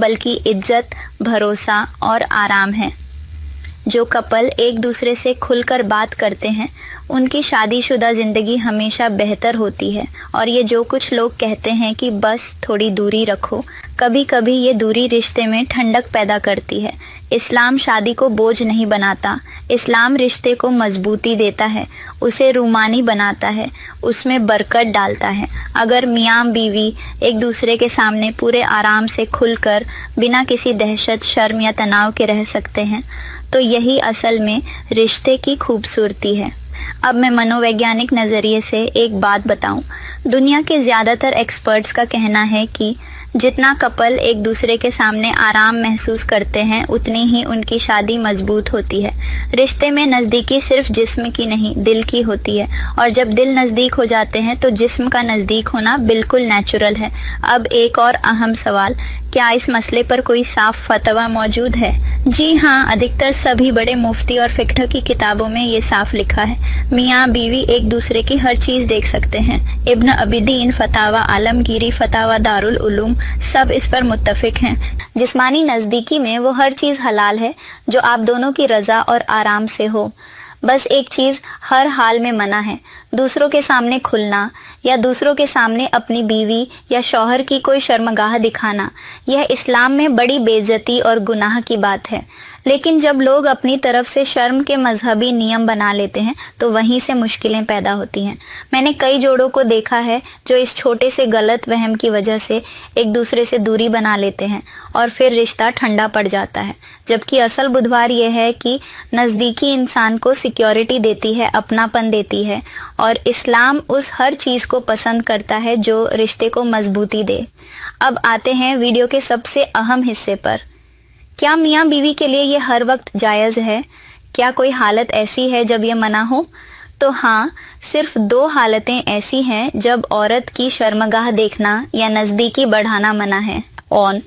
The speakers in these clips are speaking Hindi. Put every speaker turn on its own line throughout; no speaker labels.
बल्कि इज्जत, भरोसा और आराम है। जो कपल एक दूसरे से खुलकर बात करते हैं उनकी शादीशुदा ज़िंदगी हमेशा बेहतर होती है। और ये जो कुछ लोग कहते हैं कि बस थोड़ी दूरी रखो, कभी कभी ये दूरी रिश्ते में ठंडक पैदा करती है। इस्लाम शादी को बोझ नहीं बनाता, इस्लाम रिश्ते को मजबूती देता है, उसे रूमानी बनाता है, उसमें बरकत डालता है। अगर मियाँ बीवी एक दूसरे के सामने पूरे आराम से खुलकर बिना किसी दहशत, शर्म या तनाव के रह सकते हैं तो यही असल में रिश्ते की खूबसूरती है। अब मैं मनोवैज्ञानिक नज़रिए से एक बात बताऊं। दुनिया के ज़्यादातर एक्सपर्ट्स का कहना है कि जितना कपल एक दूसरे के सामने आराम महसूस करते हैं उतनी ही उनकी शादी मजबूत होती है। रिश्ते में नज़दीकी सिर्फ जिस्म की नहीं, दिल की होती है, और जब दिल नज़दीक हो जाते हैं तो जिस्म का नज़दीक होना बिल्कुल नेचुरल है। अब एक और अहम सवाल, क्या इस मसले पर कोई साफ फतवा मौजूद है? जी हाँ, अधिकतर सभी बड़े मुफ्ती और फिक्ह की किताबों में ये साफ लिखा है। मियाँ बीवी एक दूसरे की हर चीज़ देख सकते हैं। इब्न अबिदीन, फतावा आलमगीरी, फतावा दारुल उलूम सब इस पर मुत्तफिक हैं। जिस्मानी नज़दीकी में वो हर चीज़ हलाल है जो आप दोनों की रज़ा और आराम से हो। बस एक चीज़ हर हाल में मना है, दूसरों के सामने खुलना या दूसरों के सामने अपनी बीवी या शौहर की कोई शर्मगाह दिखाना। यह इस्लाम में बड़ी बेइज्जती और गुनाह की बात है। लेकिन जब लोग अपनी तरफ से शर्म के मजहबी नियम बना लेते हैं तो वहीं से मुश्किलें पैदा होती हैं। मैंने कई जोड़ों को देखा है जो इस छोटे से गलत वहम की वजह से एक दूसरे से दूरी बना लेते हैं और फिर रिश्ता ठंडा पड़ जाता है। जबकि असल बुधवार यह है कि नज़दीकी इंसान को सिक्योरिटी देती है, अपनापन देती है, और इस्लाम उस हर चीज़ को पसंद करता है जो रिश्ते को मजबूती दे। अब आते हैं वीडियो के सबसे अहम हिस्से पर। क्या मियाँ बीवी के लिए ये हर वक्त जायज़ है? क्या कोई हालत ऐसी है जब ये मना हो? तो हाँ, सिर्फ 2 हालतें ऐसी हैं जब औरत की शर्मगाह देखना या नज़दीकी बढ़ाना मना है। ऑन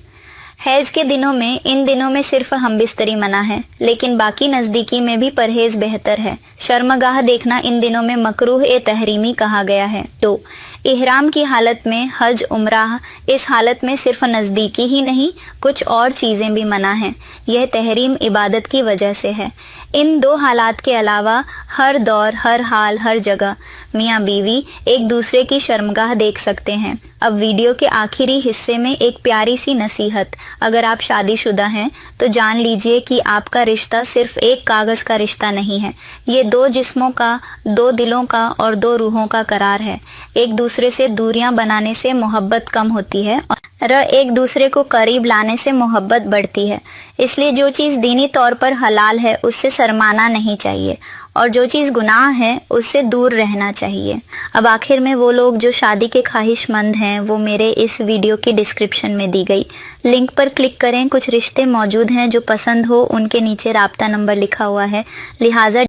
हैज के दिनों में, इन दिनों में सिर्फ हमबिस्तरी मना है, लेकिन बाकी नज़दीकी में भी परहेज़ बेहतर है। शर्मगाह देखना इन दिनों में मकरूह ए तहरीमी कहा गया है। तो इहराम की हालत में, हज उम्राह, इस हालत में सिर्फ नज़दीकी ही नहीं कुछ और चीज़ें भी मना हैं। यह तहरीम इबादत की वजह से है। इन 2 हालात के अलावा हर दौर, हर हाल, हर जगह मियाँ बीवी एक दूसरे की शर्मगाह देख सकते हैं। अब वीडियो के आखिरी हिस्से में एक प्यारी सी नसीहत। अगर आप शादीशुदा हैं तो जान लीजिए कि आपका रिश्ता सिर्फ एक कागज़ का रिश्ता नहीं है। ये 2 जिस्मों का, 2 दिलों का और 2 रूहों का करार है। एक दूसरे से दूरियां बनाने से मोहब्बत कम होती है और एक दूसरे को करीब लाने से मोहब्बत बढ़ती है। इसलिए जो चीज़ दीनी तौर पर हलाल है उससे शर्माना नहीं चाहिए, और जो चीज़ गुनाह है उससे दूर रहना चाहिए। अब आखिर में वो लोग जो शादी के ख्वाहिशमंद हैं वो मेरे इस वीडियो की डिस्क्रिप्शन में दी गई लिंक पर क्लिक करें। कुछ रिश्ते मौजूद हैं जो पसंद हो, उनके नीचे राब्ता नंबर लिखा हुआ है, लिहाजा